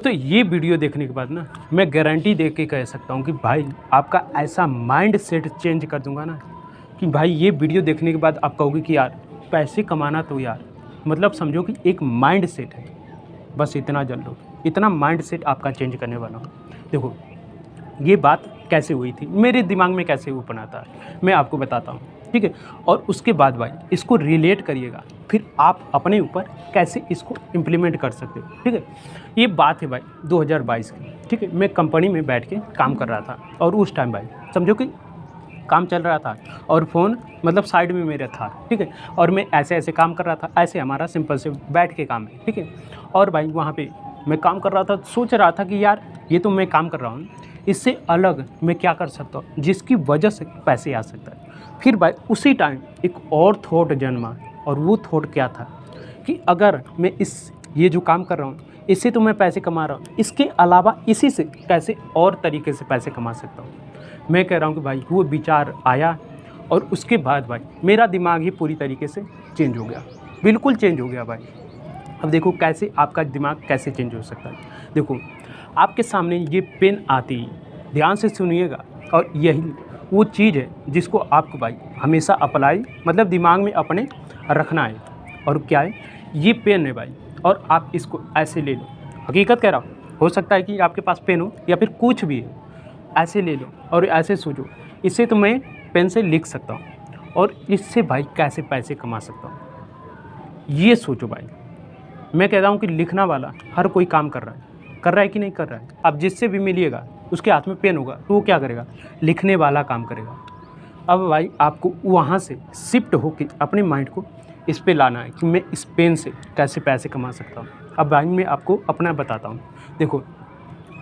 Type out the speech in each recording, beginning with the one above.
तो ये वीडियो देखने के बाद ना मैं गारंटी दे के कह सकता हूँ कि भाई आपका ऐसा माइंड सेट चेंज कर दूंगा ना कि भाई ये वीडियो देखने के बाद आप कहोगे कि यार पैसे कमाना तो यार मतलब समझो कि एक माइंड सेट है। बस इतना जान लो, इतना माइंड सेट आपका चेंज करने वाला हूँ। देखो ये बात कैसे हुई थी, मेरे दिमाग में कैसे वो बना था, मैं आपको बताता हूँ, ठीक है। और उसके बाद भाई इसको रिलेट करिएगा, फिर आप अपने ऊपर कैसे इसको इम्प्लीमेंट कर सकते हो, ठीक है। ये बात है भाई 2022 की, ठीक है। मैं कंपनी में बैठ के काम कर रहा था और उस टाइम भाई समझो कि काम चल रहा था और फ़ोन मतलब साइड में मेरा था, ठीक है। और मैं ऐसे ऐसे काम कर रहा था, ऐसे हमारा सिंपल से बैठ के काम है, ठीक है। और भाई वहाँ पे मैं काम कर रहा था, सोच रहा था कि यार ये तो मैं काम कर रहा हूँ, इससे अलग मैं क्या कर सकता हूँ जिसकी वजह से पैसे आ सकता है। फिर भाई उसी टाइम एक और थॉट जन्मा, और वो थॉट क्या था कि अगर मैं ये जो काम कर रहा हूँ इससे तो मैं पैसे कमा रहा हूँ, इसके अलावा इसी से कैसे और तरीके से पैसे कमा सकता हूँ। मैं कह रहा हूँ कि भाई वो विचार आया और उसके बाद भाई मेरा दिमाग ही पूरी तरीके से चेंज हो गया, बिल्कुल चेंज हो गया भाई। अब देखो कैसे आपका दिमाग कैसे चेंज हो सकता है। देखो आपके सामने ये पेन आती, ध्यान से सुनिएगा, और यही वो चीज़ है जिसको आपको भाई हमेशा अप्लाई मतलब दिमाग में अपने रखना है। और क्या है, ये पेन है भाई और आप इसको ऐसे ले लो, हकीकत कह रहा हूँ, हो सकता है कि आपके पास पेन हो या फिर कुछ भी है, ऐसे ले लो और ऐसे सोचो, इससे तो मैं पेन से लिख सकता हूँ और इससे भाई कैसे पैसे कमा सकता हूँ, ये सोचो भाई। मैं कह रहा हूँ कि लिखना वाला हर कोई काम कर रहा है कि नहीं कर रहा है। अब जिससे भी मिलिएगा उसके हाथ में पेन होगा तो वो क्या करेगा, लिखने वाला काम करेगा। अब भाई आपको वहाँ से शिफ्ट होकर अपने माइंड को इस पे लाना है कि मैं इस पेन से कैसे पैसे कमा सकता हूँ। अब भाई मैं आपको अपना बताता हूँ। देखो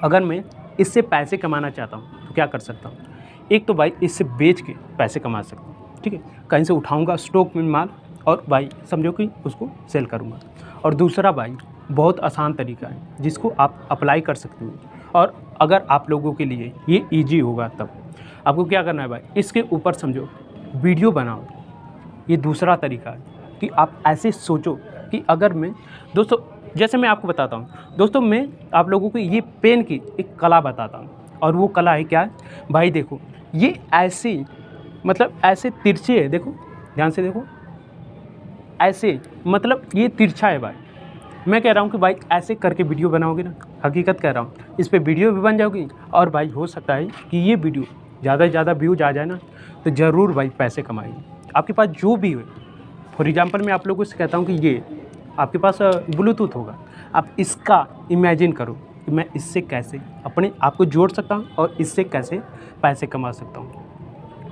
अगर मैं इससे पैसे कमाना चाहता हूँ तो क्या कर सकता हूँ। एक तो भाई इससे बेच के पैसे कमा सकता हूँ, ठीक है। कहीं से उठाऊँगा स्टॉक में माल और भाई समझो कि उसको सेल करूँगा। और दूसरा भाई बहुत आसान तरीका है जिसको आप अप्लाई कर सकते हो, और अगर आप लोगों के लिए ये ईजी होगा तब आपको क्या करना है भाई, इसके ऊपर समझो वीडियो बनाओ। ये दूसरा तरीका है कि आप ऐसे सोचो कि अगर मैं दोस्तों, जैसे मैं आपको बताता हूँ दोस्तों, मैं आप लोगों को ये पेन की एक कला बताता हूँ, और वो कला है क्या है भाई। देखो ये ऐसे मतलब ऐसे तिरछे है, देखो ध्यान से देखो, ऐसे मतलब ये तिरछा है भाई। मैं कह रहा हूँ कि भाई ऐसे करके वीडियो बनाओगे ना, हकीकत कह रहा हूँ, इस पे वीडियो भी बन जाओगी और भाई हो सकता है कि ये वीडियो ज़्यादा से ज़्यादा व्यूज आ जाए ना तो ज़रूर भाई पैसे कमाएगी। आपके पास जो भी हो, फॉर एग्जांपल मैं आप लोगों से कहता हूँ कि ये आपके पास ब्लूटूथ होगा, आप इसका इमेजिन करो कि मैं इससे कैसे अपने आप को जोड़ सकता हूँ और इससे कैसे पैसे कमा सकता हूँ।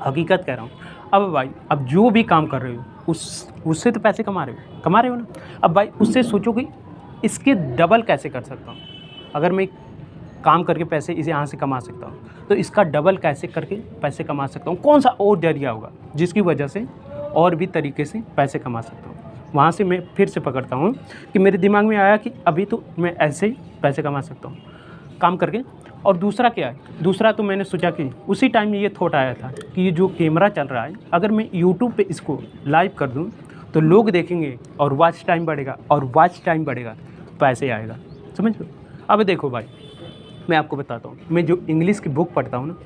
हकीकत कह रहा हूँ। अब भाई अब जो भी काम कर रहे हो उससे तो पैसे कमा रहे हो ना। अब भाई उससे सोचो कि इसके डबल कैसे कर सकता हूँ। अगर मैं काम करके पैसे इसे यहाँ से कमा सकता हूँ तो इसका डबल कैसे करके पैसे कमा सकता हूँ, कौन सा और जरिया होगा जिसकी वजह से और भी तरीके से पैसे कमा सकता हूँ। वहाँ से मैं फिर से पकड़ता हूँ कि मेरे दिमाग में आया कि अभी तो मैं ऐसे ही पैसे कमा सकता हूँ काम करके। और दूसरा क्या है, दूसरा तो मैंने सोचा कि उसी टाइम ये थॉट आया था कि ये जो कैमरा चल रहा है अगर मैं यूट्यूब पे इसको लाइव कर दूँ तो लोग देखेंगे और वॉच टाइम बढ़ेगा, और वॉच टाइम बढ़ेगा पैसे आएगा, समझ लो। अब देखो भाई मैं आपको बताता हूँ, मैं जो इंग्लिश की बुक पढ़ता हूँ ना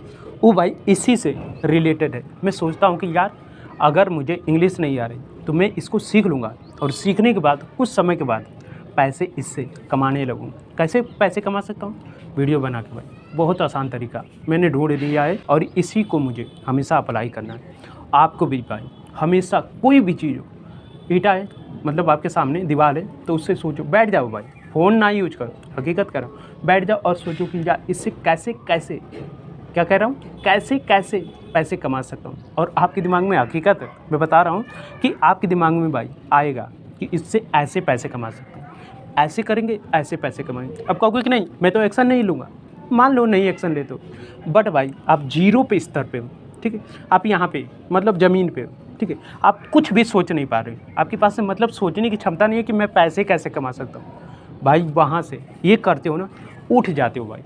वो भाई इसी से रिलेटेड है। मैं सोचता हूँ कि यार अगर मुझे इंग्लिश नहीं आ रही तो मैं इसको सीख लूँगा, और सीखने के बाद कुछ समय के बाद पैसे इससे कमाने लगूँगा। कैसे पैसे कमा सकता हूँ, वीडियो बना के भाई, बहुत आसान तरीका मैंने ढूंढ लिया है और इसी को मुझे हमेशा अप्लाई करना है। आपको भी भाई हमेशा कोई भी चीज़ हो, ईटा है मतलब आपके सामने दीवार है तो उससे सोचो, बैठ जाओ भाई, फ़ोन ना यूज करो, हकीकत करो, बैठ जाओ और सोचो कि यार इससे कैसे कैसे, क्या कह रहा हूँ, कैसे कैसे पैसे कमा सकता हूँ। और आपके दिमाग में, हकीकत है मैं बता रहा हूँ कि आपके दिमाग में भाई आएगा कि इससे ऐसे पैसे कमा सकते हैं, ऐसे करेंगे ऐसे पैसे कमाएंगे। अब कहोगे कि नहीं मैं तो एक्शन नहीं लूँगा, मान लो नहीं एक्शन लेते हो, बट भाई आप जीरो पे स्तर पे हो, ठीक है। आप यहाँ पे मतलब ज़मीन पे हो, ठीक है। आप कुछ भी सोच नहीं पा रहे हो, आपके पास से मतलब सोचने की क्षमता नहीं है कि मैं पैसे कैसे कमा सकता हूँ। भाई वहाँ से ये करते हो ना, उठ जाते हो भाई,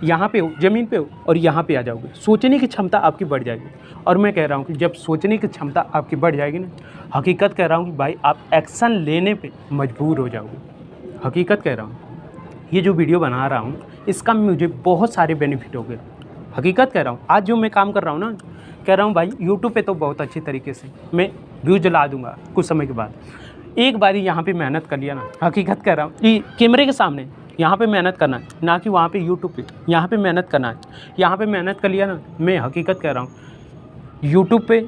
यहाँ पे हो, ज़मीन पे हो और यहाँ पे आ जाओगे, सोचने की क्षमता आपकी बढ़ जाएगी। और मैं कह रहा हूँ कि जब सोचने की क्षमता आपकी बढ़ जाएगी ना, हकीकत कह रहा हूँ कि भाई आप एक्शन लेने पे मजबूर हो जाओगे, हकीकत कह रहा हूँ। ये जो वीडियो बना रहा हूँ इसका मुझे बहुत सारे बेनिफिट हो गए। हकीकत कह रहा हूँ, आज जो मैं काम कर रहा हूँ ना, कह रहा हूँ भाई यूट्यूब पे तो बहुत अच्छी तरीके से मैं व्यूज ला दूँगा कुछ समय के बाद। एक बार यहाँ पे मेहनत कर लिया ना, हकीकत कह रहा हूँ कि कैमरे के सामने यहाँ पे मेहनत करना है, ना कि वहाँ पे यूट्यूब पे यहाँ पे मेहनत करना है। यहाँ पे मेहनत कर लिया ना, मैं हकीकत कह रहा हूँ यूट्यूब पे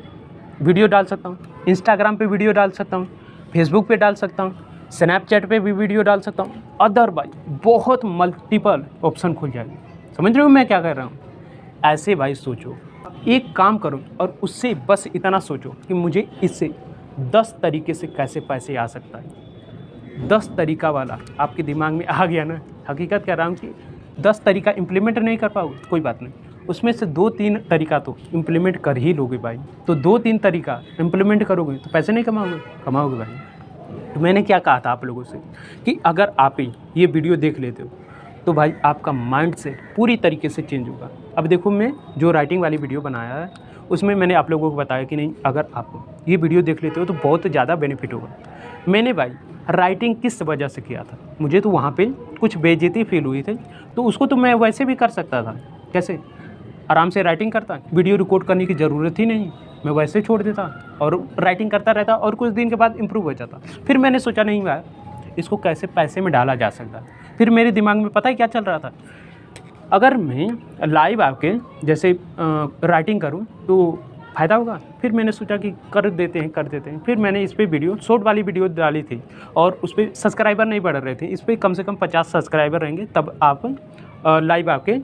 वीडियो डाल सकता हूँ, इंस्टाग्राम पे वीडियो डाल सकता हूँ, फेसबुक पे डाल सकता हूँ, स्नैपचैट पे भी वीडियो डाल सकता हूँ। अदरवाइज बहुत मल्टीपल ऑप्शन खुल जाएगी। समझ रहे हो मैं क्या कर रहा हूँ? ऐसे भाई सोचो, एक काम करो और उससे बस इतना सोचो कि मुझे इससे 10 तरीके से कैसे पैसे आ सकता है। 10 तरीका वाला आपके दिमाग में आ गया ना, हकीकत कह रहा हूँ कि 10 तरीका इम्प्लीमेंट नहीं कर पाओगे कोई बात नहीं, उसमें से 2-3 तरीका तो इम्प्लीमेंट कर ही लोगे भाई। तो 2-3 तरीका इम्प्लीमेंट करोगे तो पैसे नहीं कमाओगे भाई। तो मैंने क्या कहा था आप लोगों से कि अगर आप ये वीडियो देख लेते हो तो भाई आपका माइंड सेट पूरी तरीके से चेंज होगा। अब देखो, मैं जो राइटिंग वाली वीडियो बनाया है उसमें मैंने आप लोगों को बताया कि नहीं, अगर आप ये वीडियो देख लेते हो तो बहुत ज़्यादा बेनिफिट होगा। मैंने भाई राइटिंग किस वजह से किया था, मुझे तो वहाँ पे कुछ बेइज्जती फील हुई थी, तो उसको तो मैं वैसे भी कर सकता था। कैसे? आराम से राइटिंग करता, वीडियो रिकॉर्ड करने की ज़रूरत ही नहीं, मैं वैसे छोड़ देता और राइटिंग करता रहता और कुछ दिन के बाद इम्प्रूव हो जाता। फिर मैंने सोचा नहीं भाई इसको कैसे पैसे में डाला जा सकता है। फिर मेरे दिमाग में पता है क्या चल रहा था, अगर मैं लाइव आके जैसे राइटिंग करूं तो फ़ायदा होगा। फिर मैंने सोचा कि कर देते हैं। फिर मैंने इस पर वीडियो शॉर्ट वाली वीडियो डाली थी और उस पर सब्सक्राइबर नहीं बढ़ रहे थे। इस पर कम से कम 50 सब्सक्राइबर रहेंगे तब आप लाइव आके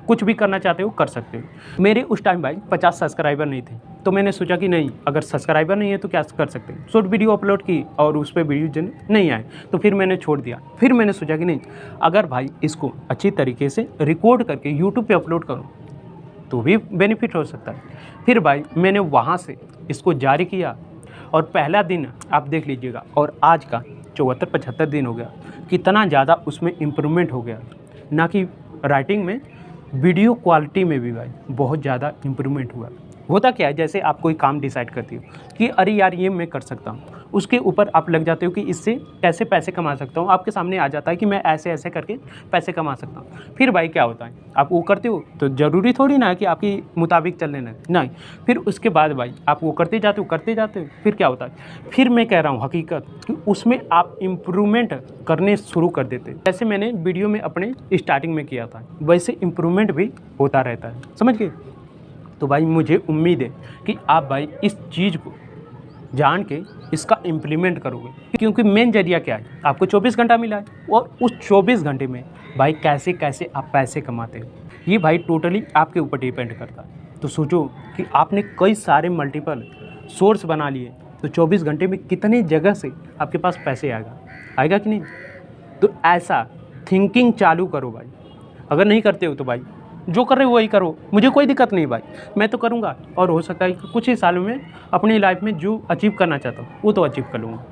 कुछ भी करना चाहते हो कर सकते हो। मेरे उस टाइम भाई 50 सब्सक्राइबर नहीं थे, तो मैंने सोचा कि नहीं, अगर सब्सक्राइबर नहीं है तो क्या कर सकते हैं। शॉर्ट वीडियो अपलोड की और उस पर व्यूज नहीं आए तो फिर मैंने छोड़ दिया। फिर मैंने सोचा कि नहीं, अगर भाई इसको अच्छी तरीके से रिकॉर्ड करके यूट्यूब पे अपलोड करूँ तो भी बेनिफिट हो सकता है। फिर भाई मैंने वहाँ से इसको जारी किया और पहला दिन आप देख लीजिएगा और आज का 74-75 दिन हो गया, कितना ज़्यादा उसमें इम्प्रूवमेंट हो गया। ना कि राइटिंग में, वीडियो क्वालिटी में भी भाई बहुत ज़्यादा इम्प्रूवमेंट हुआ। होता क्या है, जैसे आप कोई काम डिसाइड करती हो कि अरे यार ये मैं कर सकता हूँ, उसके ऊपर आप लग जाते हो कि इससे कैसे पैसे कमा सकता हूँ। आपके सामने आ जाता है कि मैं ऐसे ऐसे करके पैसे कमा सकता हूँ। फिर भाई क्या होता है, आप वो करते हो तो ज़रूरी थोड़ी ना है कि आपकी मुताबिक चलने लगे, नहीं। फिर उसके बाद भाई आप वो करते जाते हो। फिर क्या होता है, फिर मैं कह रहा हूँ हकीकत कि उसमें आप इम्प्रूवमेंट करने शुरू कर देते। जैसे मैंने वीडियो में अपने स्टार्टिंग में किया था वैसे इम्प्रूवमेंट भी होता रहता है, समझ गए। तो भाई मुझे उम्मीद है कि आप भाई इस चीज़ को जान के इसका इम्प्लीमेंट करोगे, क्योंकि मेन जरिया क्या है, आपको 24 घंटा मिला है और उस 24 घंटे में भाई कैसे कैसे आप पैसे कमाते हो ये भाई टोटली आपके ऊपर डिपेंड करता है। तो सोचो कि आपने कई सारे मल्टीपल सोर्स बना लिए तो 24 घंटे में कितने जगह से आपके पास पैसे आएगा कि नहीं। तो ऐसा थिंकिंग चालू करो भाई। अगर नहीं करते हो तो भाई जो कर रहे हो वही करो, मुझे कोई दिक्कत नहीं भाई, मैं तो करूँगा और हो सकता है कि कुछ ही सालों में अपनी लाइफ में जो अचीव करना चाहता हूँ वो तो अचीव कर लूँगा।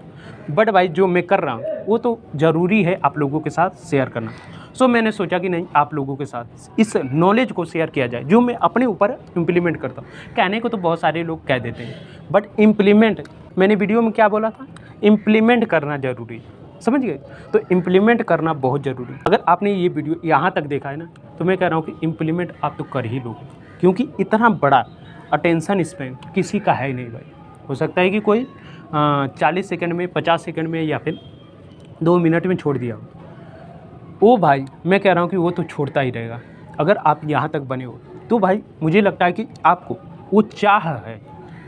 बट भाई जो मैं कर रहा हूँ वो तो ज़रूरी है आप लोगों के साथ शेयर करना। सो मैंने सोचा कि नहीं, आप लोगों के साथ इस नॉलेज को शेयर किया जाए जो मैं अपने ऊपर इम्प्लीमेंट करता हूँ। कहने को तो बहुत सारे लोग कह देते हैं, बट इम्प्लीमेंट, मैंने वीडियो में क्या बोला था, इम्प्लीमेंट करना ज़रूरी है, समझ गए। तो इम्प्लीमेंट करना बहुत ज़रूरी है। अगर आपने ये वीडियो यहाँ तक देखा है ना, तो मैं कह रहा हूँ कि इम्प्लीमेंट आप तो कर ही लोगे, क्योंकि इतना बड़ा अटेंशन स्पैन किसी का है ही नहीं भाई। हो सकता है कि कोई 40 सेकंड में, 50 सेकंड में या फिर 2 मिनट में छोड़ दिया हो, वो भाई मैं कह रहा हूँ कि वो तो छोड़ता ही रहेगा। अगर आप यहाँ तक बने हो तो भाई मुझे लगता है कि आपको वो चाह है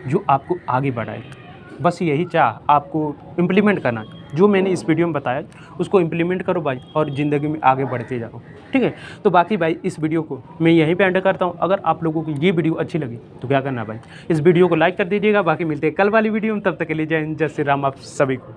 जो आपको आगे बढ़ाएगा। बस यही चाह आपको इम्प्लीमेंट करना है। जो मैंने इस वीडियो में बताया उसको इम्प्लीमेंट करो भाई और ज़िंदगी में आगे बढ़ते जाओ, ठीक है। तो बाकी भाई इस वीडियो को मैं यहीं पे एंड करता हूँ। अगर आप लोगों को ये वीडियो अच्छी लगी तो क्या करना भाई, इस वीडियो को लाइक कर दीजिएगा। बाकी मिलते हैं कल वाली वीडियो में, तब तक के लिए जय हिंद, जय श्री राम आप सभी को।